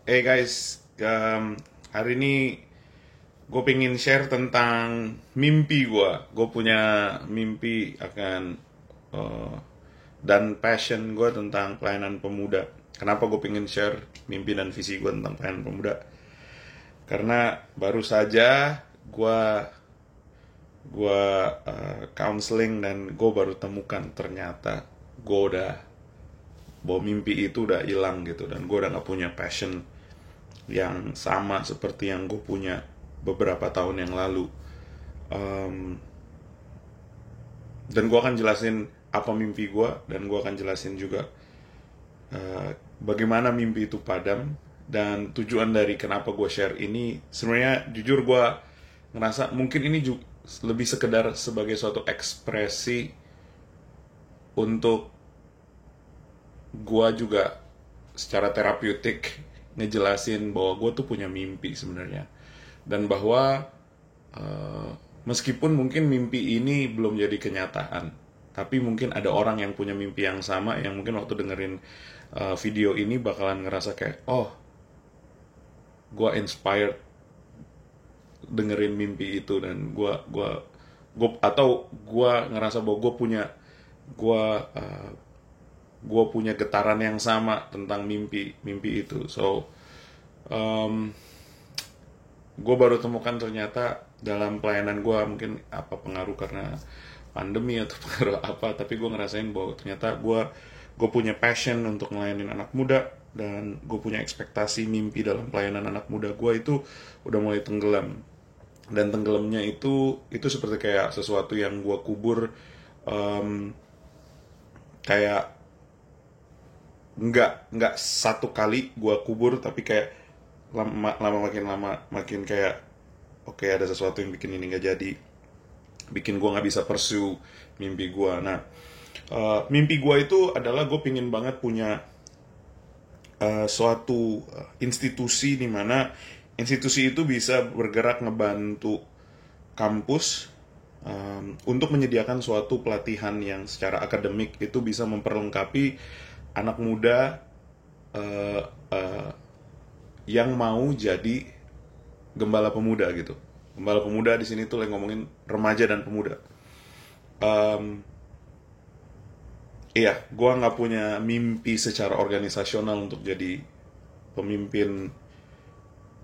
Hey guys, hari ini gue pengen share tentang mimpi gue. Gue punya mimpi akan eh, dan passion gue tentang pelayanan pemuda. Kenapa gue pengen share mimpi dan visi gue tentang pelayanan pemuda? Karena baru saja gue gue counseling dan gue baru temukan ternyata gue udah bahwa mimpi itu udah hilang gitu, dan gue udah gak punya passion yang sama seperti yang gue punya beberapa tahun yang lalu. Um, dan gue akan jelasin apa mimpi gue, dan gue akan jelasin juga bagaimana mimpi itu padam, dan tujuan dari kenapa gue share ini. Sebenarnya jujur gue ngerasa mungkin ini juga lebih sekedar sebagai suatu ekspresi untuk gue juga secara terapeutik ngejelasin bahwa gue tuh punya mimpi sebenarnya, dan bahwa uh, meskipun mungkin mimpi ini belum jadi kenyataan, tapi mungkin ada orang yang punya mimpi yang sama, yang mungkin waktu dengerin video ini bakalan ngerasa kayak, oh, gue inspired dengerin mimpi itu, dan gue atau gue ngerasa bahwa gue uh, gue punya getaran yang sama tentang mimpi itu. So gue baru temukan ternyata dalam pelayanan gue, mungkin apa pengaruh karena pandemi atau pengaruh apa, tapi gue ngerasain bahwa ternyata gue punya passion untuk ngelayanin anak muda, dan gue punya ekspektasi mimpi dalam pelayanan anak muda gue itu udah mulai tenggelam. Dan tenggelamnya itu seperti kayak sesuatu yang gue kubur, um, kayak nggak satu kali gue kubur, tapi kayak lama makin kayak, oke, ada sesuatu yang bikin ini nggak jadi, bikin gue nggak bisa pursue mimpi gue. Nah, mimpi gue itu adalah gue pingin banget punya suatu institusi di mana institusi itu bisa bergerak ngebantu kampus untuk menyediakan suatu pelatihan yang secara akademik itu bisa memperlengkapi anak muda uh, uh, yang mau jadi gembala pemuda gitu. Gembala pemuda di sini tuh yang ngomongin remaja dan pemuda. Um, iya, gue nggak punya mimpi secara organisasional untuk jadi pemimpin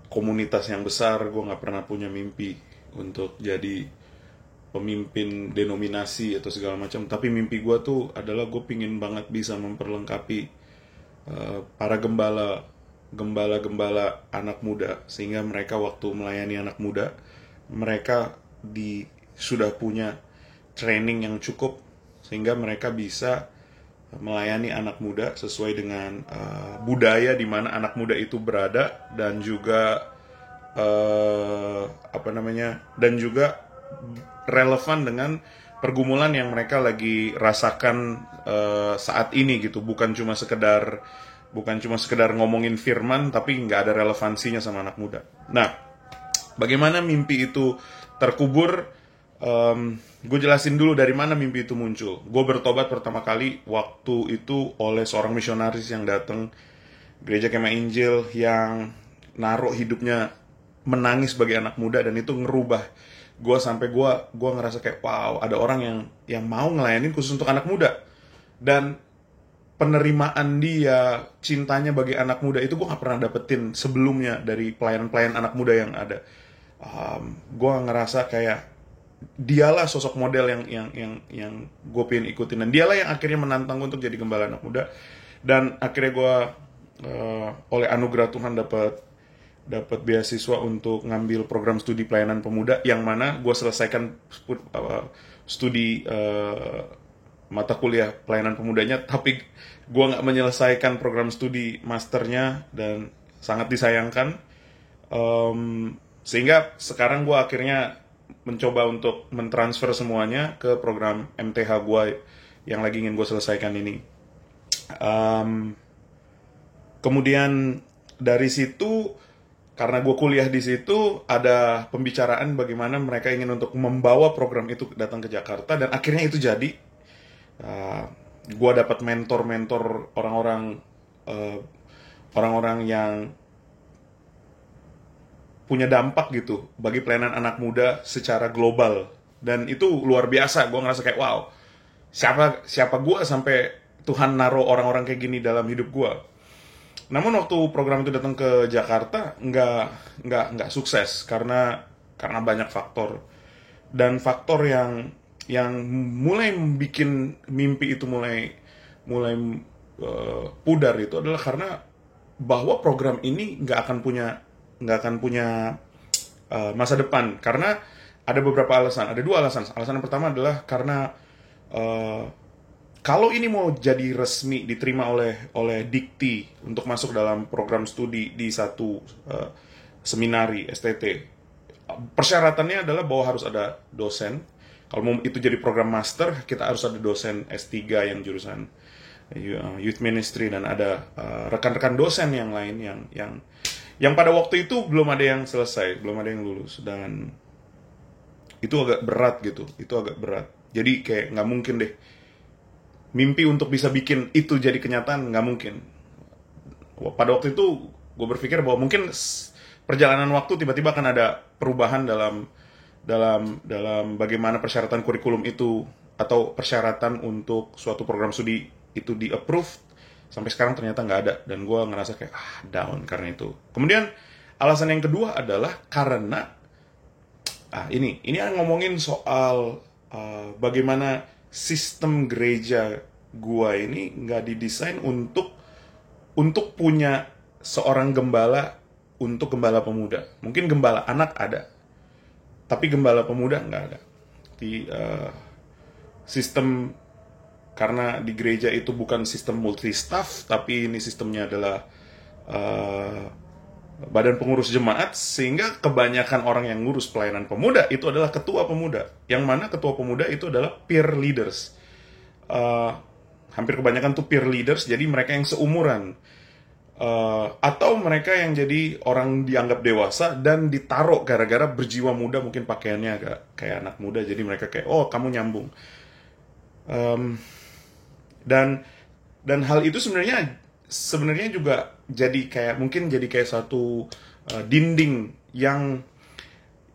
komunitas yang besar. Gue nggak pernah punya mimpi untuk jadi pemimpin denominasi atau segala macam. Tapi mimpi gue tuh adalah gue pingin banget bisa memperlengkapi para gembala anak muda, sehingga mereka waktu melayani anak muda, mereka sudah punya training yang cukup, sehingga mereka bisa melayani anak muda sesuai dengan budaya di mana anak muda itu berada, dan juga apa namanya, dan juga relevan dengan pergumulan yang mereka lagi rasakan saat ini gitu. Bukan cuma sekedar ngomongin firman tapi nggak ada relevansinya sama anak muda. Nah, bagaimana mimpi itu terkubur? Gue jelasin dulu dari mana mimpi itu muncul. Gue bertobat pertama kali waktu itu oleh seorang misionaris yang datang gereja Kemah Injil, yang naruh hidupnya menangis sebagai anak muda, dan itu ngerubah gue sampai gue ngerasa kayak, wow, ada orang yang mau ngelayanin khusus untuk anak muda. Dan penerimaan dia, cintanya bagi anak muda itu gue nggak pernah dapetin sebelumnya dari pelayan-pelayan anak muda yang ada. Gue ngerasa kayak dialah sosok model yang gue pengen ikutin, dan dialah yang akhirnya menantang gue untuk jadi gembala anak muda. Dan akhirnya gue oleh anugerah Tuhan dapat beasiswa untuk ngambil program studi pelayanan pemuda, yang mana gue selesaikan studi mata kuliah pelayanan pemudanya, tapi gue nggak menyelesaikan program studi masternya, dan sangat disayangkan. Sehingga sekarang gue akhirnya mencoba untuk mentransfer semuanya ke program MTH gue yang lagi ingin gue selesaikan ini. Kemudian dari situ, karena gue kuliah di situ, ada pembicaraan bagaimana mereka ingin untuk membawa program itu datang ke Jakarta, dan akhirnya itu jadi. Gue dapat mentor-mentor orang-orang, uh, orang-orang yang punya dampak gitu bagi pelayanan anak muda secara global. Dan itu luar biasa. Gue ngerasa kayak wow, siapa gue sampai Tuhan naruh orang-orang kayak gini dalam hidup gue. Namun waktu program itu datang ke Jakarta nggak sukses karena banyak faktor. Dan faktor yang mulai bikin mimpi itu mulai pudar itu adalah karena bahwa program ini nggak akan punya masa depan, karena ada beberapa alasan. Ada dua alasan. Alasan yang pertama adalah karena kalau ini mau jadi resmi diterima oleh Dikti untuk masuk dalam program studi di satu seminari STT, persyaratannya adalah bahwa harus ada dosen. Kalau mau itu jadi program master, kita harus ada dosen S3 yang jurusan youth ministry, dan ada rekan-rekan dosen yang lain yang pada waktu itu belum ada yang selesai, belum ada yang lulus, dan itu agak berat gitu. Itu agak berat. Jadi kayak nggak mungkin deh mimpi untuk bisa bikin itu jadi kenyataan, nggak mungkin. Pada waktu itu gue berpikir bahwa mungkin perjalanan waktu tiba-tiba akan ada perubahan dalam bagaimana persyaratan kurikulum itu atau persyaratan untuk suatu program studi itu di-approve. Sampai sekarang ternyata nggak ada, dan gue ngerasa kayak down karena itu. Kemudian alasan yang kedua adalah karena ini ngomongin soal bagaimana sistem gereja gue ini nggak didesain untuk punya seorang gembala untuk gembala pemuda. Mungkin gembala anak ada, tapi gembala pemuda nggak ada. Di sistem, karena di gereja itu bukan sistem multi-staff, tapi ini sistemnya adalah badan pengurus jemaat, sehingga kebanyakan orang yang ngurus pelayanan pemuda itu adalah ketua pemuda, yang mana ketua pemuda itu adalah peer leaders. Hampir kebanyakan tuh peer leaders, jadi mereka yang seumuran, atau mereka yang jadi orang dianggap dewasa dan ditaruh gara-gara berjiwa muda, mungkin pakaiannya agak kayak anak muda, jadi mereka kayak kamu nyambung. Dan hal itu sebenarnya juga jadi kayak satu dinding yang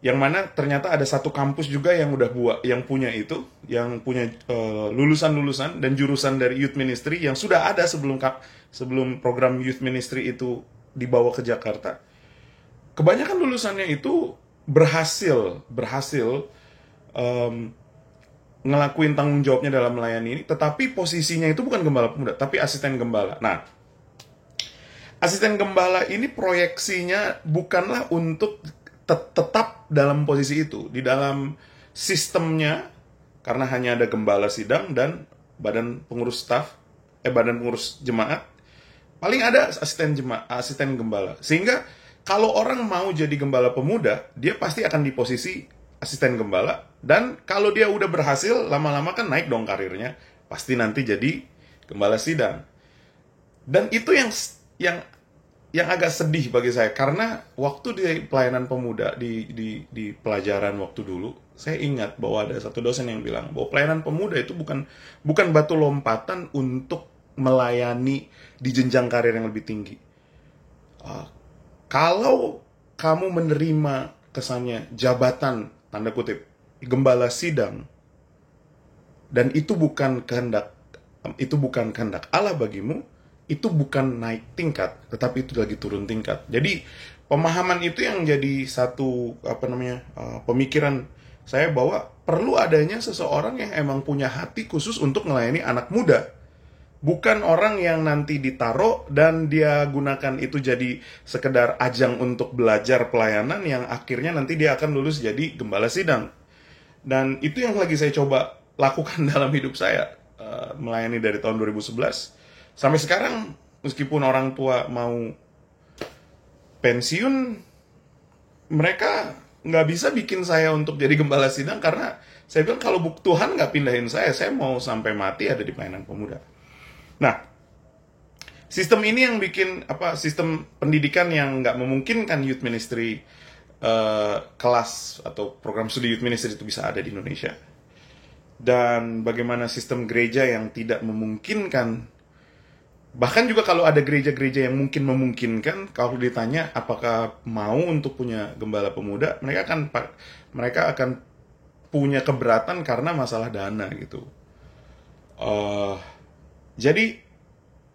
mana ternyata ada satu kampus juga yang punya lulusan-lulusan dan jurusan dari youth ministry yang sudah ada sebelum program youth ministry itu dibawa ke Jakarta. Kebanyakan lulusannya itu berhasil ngelakuin tanggung jawabnya dalam melayani ini, tetapi posisinya itu bukan gembala pemuda, tapi asisten gembala. Nah, asisten gembala ini proyeksinya bukanlah untuk tetap dalam posisi itu. Di dalam sistemnya, karena hanya ada gembala sidang dan badan pengurus badan pengurus jemaat, paling ada asisten gembala. Sehingga kalau orang mau jadi gembala pemuda, dia pasti akan di posisi asisten gembala, dan kalau dia udah berhasil, lama-lama kan naik dong karirnya, pasti nanti jadi gembala sidang. Dan itu yang agak sedih bagi saya, karena waktu di pelayanan pemuda di pelajaran waktu dulu, saya ingat bahwa ada satu dosen yang bilang bahwa pelayanan pemuda itu bukan batu lompatan untuk melayani di jenjang karir yang lebih tinggi. Kalau kamu menerima kesannya jabatan, tanda kutip, gembala sidang, dan itu bukan kehendak Allah bagimu, itu bukan naik tingkat, tetapi itu lagi turun tingkat. Jadi pemahaman itu yang jadi satu pemikiran saya, bahwa perlu adanya seseorang yang emang punya hati khusus untuk melayani anak muda. Bukan orang yang nanti ditaruh dan dia gunakan itu jadi sekedar ajang untuk belajar pelayanan yang akhirnya nanti dia akan lulus jadi gembala sidang. Dan itu yang lagi saya coba lakukan dalam hidup saya, melayani dari tahun 2011 sampai sekarang. Meskipun orang tua mau pensiun, mereka nggak bisa bikin saya untuk jadi gembala sidang, karena saya bilang kalau Tuhan nggak pindahin saya mau sampai mati ada di pelayanan pemuda. Nah, sistem ini yang bikin sistem pendidikan yang nggak memungkinkan youth ministry kelas atau program studi youth ministry itu bisa ada di Indonesia. Dan bagaimana sistem gereja yang tidak memungkinkan Bahkan juga kalau ada gereja-gereja yang mungkin memungkinkan, kalau ditanya apakah mau untuk punya gembala pemuda, mereka akan punya keberatan karena masalah dana gitu. Eh, jadi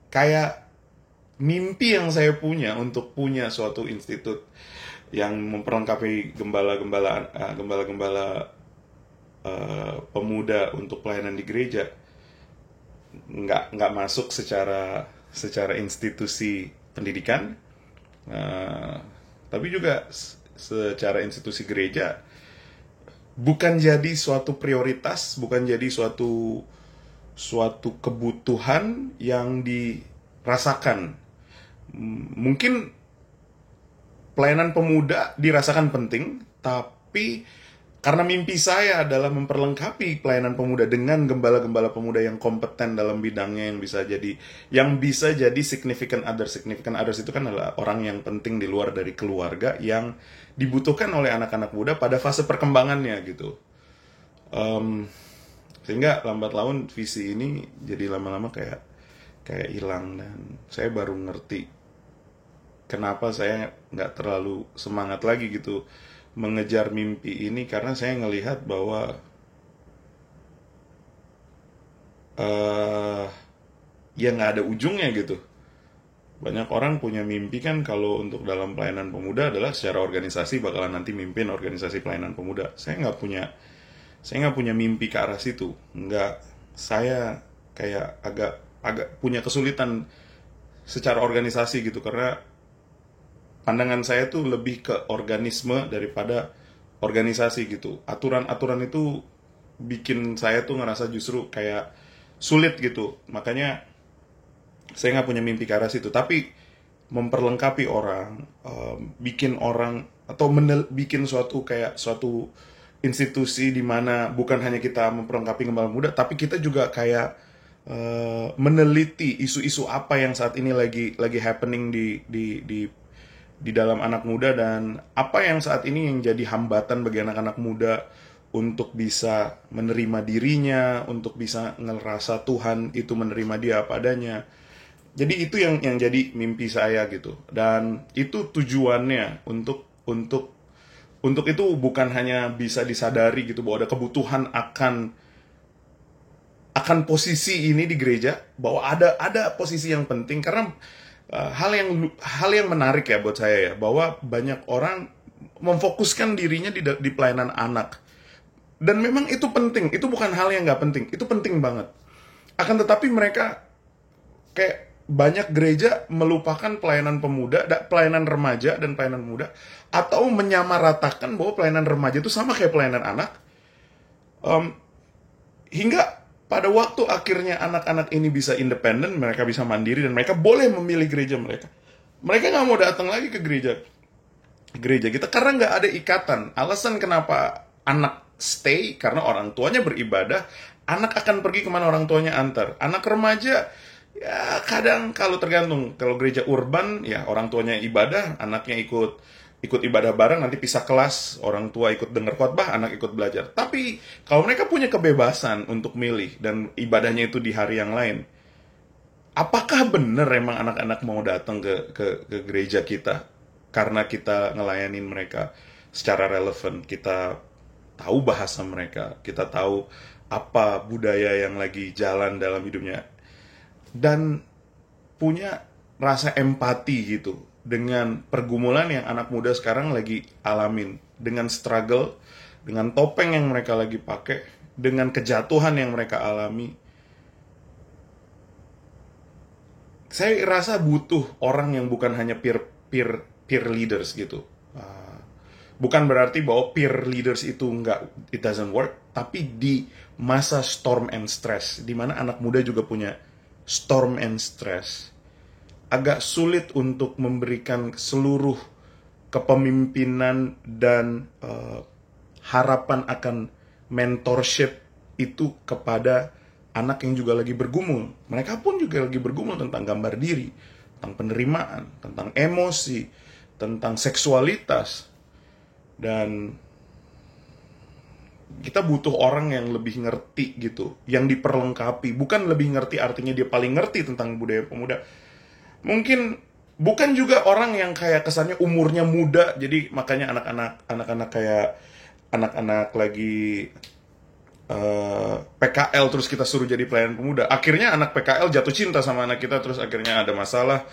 kayak mimpi yang saya punya untuk punya suatu institut yang memperlengkapi gembala-gembala pemuda untuk pelayanan di gereja nggak masuk secara institusi pendidikan, tapi juga secara institusi gereja bukan jadi suatu prioritas, bukan jadi suatu kebutuhan yang dirasakan. Mungkin pelayanan pemuda dirasakan penting, tapi karena mimpi saya adalah memperlengkapi pelayanan pemuda dengan gembala-gembala pemuda yang kompeten dalam bidangnya, yang bisa jadi significant others. Significant others itu kan adalah orang yang penting di luar dari keluarga yang dibutuhkan oleh anak-anak muda pada fase perkembangannya gitu. Sehingga lambat laun visi ini jadi lama-lama kayak hilang, dan saya baru ngerti kenapa saya nggak terlalu semangat lagi gitu mengejar mimpi ini, karena saya ngelihat bahwa ya nggak ada ujungnya gitu. Banyak orang punya mimpi kan kalau untuk dalam pelayanan pemuda adalah secara organisasi bakalan nanti mimpin organisasi pelayanan pemuda. Saya nggak punya mimpi ke arah situ. Saya kayak agak punya kesulitan secara organisasi gitu, karena pandangan saya tuh lebih ke organisme daripada organisasi gitu. Aturan-aturan itu bikin saya tuh ngerasa justru kayak sulit gitu. Makanya saya nggak punya mimpi ke arah situ. Tapi memperlengkapi orang, bikin orang atau bikin suatu institusi di mana bukan hanya kita memperlengkapi gembala muda, tapi kita juga kayak meneliti isu-isu apa yang saat ini lagi happening di dalam anak muda, dan apa yang saat ini yang jadi hambatan bagi anak-anak muda untuk bisa menerima dirinya, untuk bisa ngerasa Tuhan itu menerima dia apa adanya. Jadi itu yang jadi mimpi saya gitu, dan itu tujuannya untuk itu bukan hanya bisa disadari gitu bahwa ada kebutuhan akan posisi ini di gereja, bahwa ada posisi yang penting, karena hal yang menarik ya buat saya ya, bahwa banyak orang memfokuskan dirinya di pelayanan anak, dan memang itu penting, itu bukan hal yang nggak penting, itu penting banget. Akan tetapi mereka kayak banyak gereja melupakan pelayanan pemuda, pelayanan remaja dan pelayanan muda, atau menyamaratakan bahwa pelayanan remaja itu sama kayak pelayanan anak, hingga pada waktu akhirnya anak-anak ini bisa independen, mereka bisa mandiri, dan mereka boleh memilih gereja mereka. Mereka nggak mau datang lagi ke gereja kita karena nggak ada ikatan. Alasan kenapa anak stay karena orang tuanya beribadah, anak akan pergi kemana orang tuanya antar. Anak remaja ya kadang kalau tergantung, kalau gereja urban ya orang tuanya ibadah, anaknya ikut ibadah bareng, nanti pisah kelas, orang tua ikut dengar khotbah, anak ikut belajar. Tapi kalau mereka punya kebebasan untuk milih dan ibadahnya itu di hari yang lain, apakah benar emang anak-anak mau datang ke gereja kita karena kita ngelayanin mereka secara relevan, kita tahu bahasa mereka, kita tahu apa budaya yang lagi jalan dalam hidupnya, dan punya rasa empati gitu dengan pergumulan yang anak muda sekarang lagi alamin, dengan struggle, dengan topeng yang mereka lagi pakai, dengan kejatuhan yang mereka alami. Saya rasa butuh orang yang bukan hanya peer leaders gitu. Bukan berarti bahwa peer leaders itu it doesn't work, tapi di masa storm and stress, di mana anak muda juga punya storm and stress, agak sulit untuk memberikan seluruh kepemimpinan dan harapan akan mentorship itu kepada anak yang juga lagi bergumul. Mereka pun juga lagi bergumul tentang gambar diri, tentang penerimaan, tentang emosi, tentang seksualitas. Dan kita butuh orang yang lebih ngerti gitu, yang diperlengkapi. Bukan lebih ngerti artinya dia paling ngerti tentang budaya pemuda. Mungkin bukan juga orang yang kayak kesannya umurnya muda, jadi makanya anak-anak kayak anak-anak lagi PKL terus kita suruh jadi pelayan pemuda. Akhirnya anak PKL jatuh cinta sama anak kita, terus akhirnya ada masalah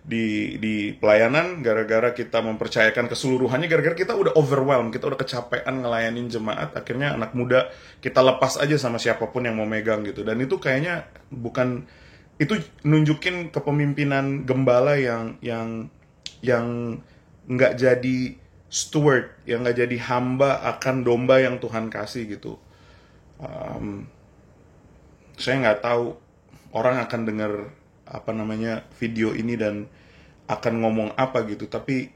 di pelayanan gara-gara kita mempercayakan keseluruhannya, gara-gara kita udah overwhelmed, kita udah kecapean ngelayanin jemaat. Akhirnya anak muda kita lepas aja sama siapapun yang mau megang gitu. Dan itu kayaknya bukan, itu nunjukin kepemimpinan gembala yang nggak jadi steward, yang nggak jadi hamba akan domba yang Tuhan kasih gitu. Saya nggak tahu orang akan dengar video ini dan akan ngomong apa gitu, tapi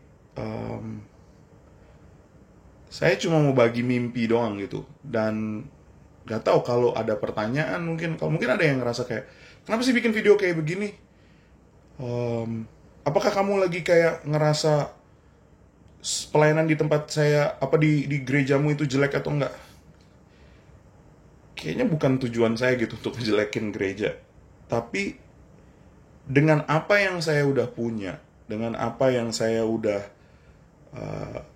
saya cuma mau bagi mimpi doang gitu. Dan nggak tahu kalau ada pertanyaan, mungkin ada yang ngerasa kayak, kenapa sih bikin video kayak begini? Apakah kamu lagi kayak ngerasa pelayanan di tempat saya, di gerejamu itu jelek atau enggak? Kayaknya bukan tujuan saya gitu untuk ngejelekin gereja. Tapi dengan apa yang saya udah punya, dengan apa yang saya udah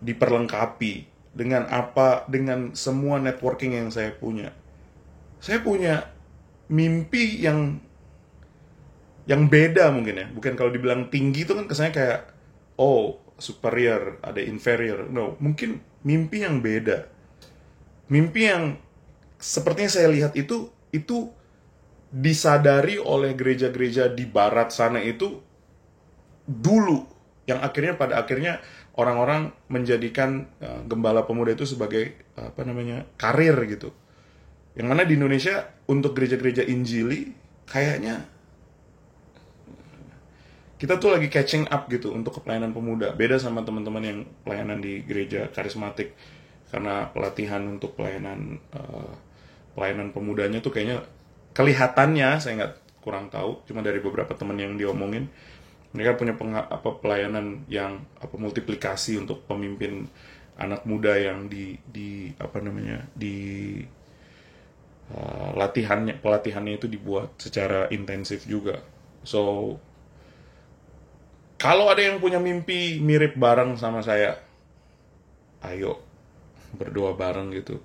diperlengkapi, dengan semua networking yang saya punya mimpi yang beda mungkin ya. Bukan, kalau dibilang tinggi itu kan kesannya kayak, oh superior, ada inferior. No, mungkin mimpi yang beda. Mimpi yang sepertinya saya lihat itu disadari oleh gereja-gereja di barat sana itu dulu, yang pada akhirnya orang-orang menjadikan gembala pemuda itu sebagai karir gitu. Yang mana di Indonesia untuk gereja-gereja Injili kayaknya kita tuh lagi catching up gitu untuk pelayanan pemuda. Beda sama teman-teman yang pelayanan di gereja karismatik, karena pelatihan untuk pelayanan pemudanya tuh kayaknya kelihatannya, saya nggak kurang tahu, cuma dari beberapa teman yang diomongin, mereka punya pelayanan yang multiplikasi untuk pemimpin anak muda yang pelatihannya itu dibuat secara intensif juga. So kalau ada yang punya mimpi mirip bareng sama saya, ayo berdoa bareng gitu.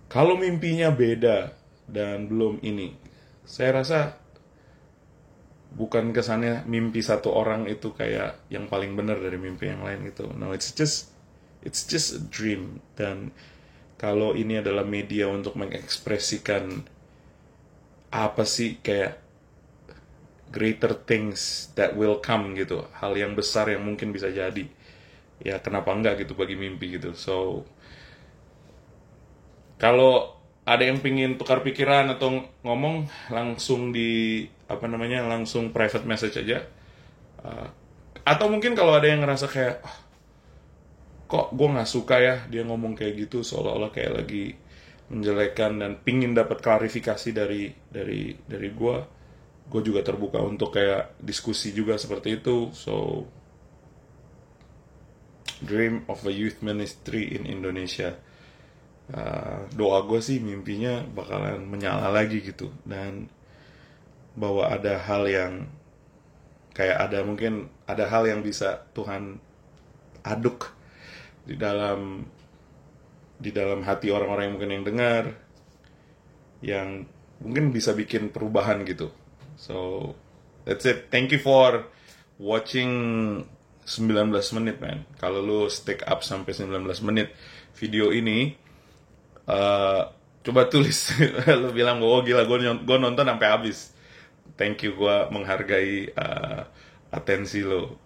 Kalau mimpinya beda dan belum ini, saya rasa bukan kesannya mimpi satu orang itu kayak yang paling benar dari mimpi yang lain gitu. No, it's just a dream. Dan kalau ini adalah media untuk mengekspresikan apa sih kayak greater things that will come gitu, hal yang besar yang mungkin bisa jadi, ya kenapa enggak gitu bagi mimpi gitu. So kalau ada yang pingin tukar pikiran atau ngomong, langsung langsung private message aja. Atau mungkin kalau ada yang ngerasa kayak, kok gue nggak suka ya dia ngomong kayak gitu, seolah-olah kayak lagi menjelekan, dan pingin dapat klarifikasi dari gue juga terbuka untuk kayak diskusi juga seperti itu. So dream of a youth ministry in Indonesia. Doa gue sih mimpinya bakalan menyala lagi gitu, dan bahwa ada hal yang kayak mungkin ada hal yang bisa Tuhan aduk di dalam hati orang-orang yang mungkin yang dengar, yang mungkin bisa bikin perubahan gitu. So that's it. Thank you for watching 19 menit, man. Kalau lu stick up sampai 19 menit video ini, coba tulis lu bilang, oh gila gue nonton sampai habis. Thank you, gue menghargai atensi lo.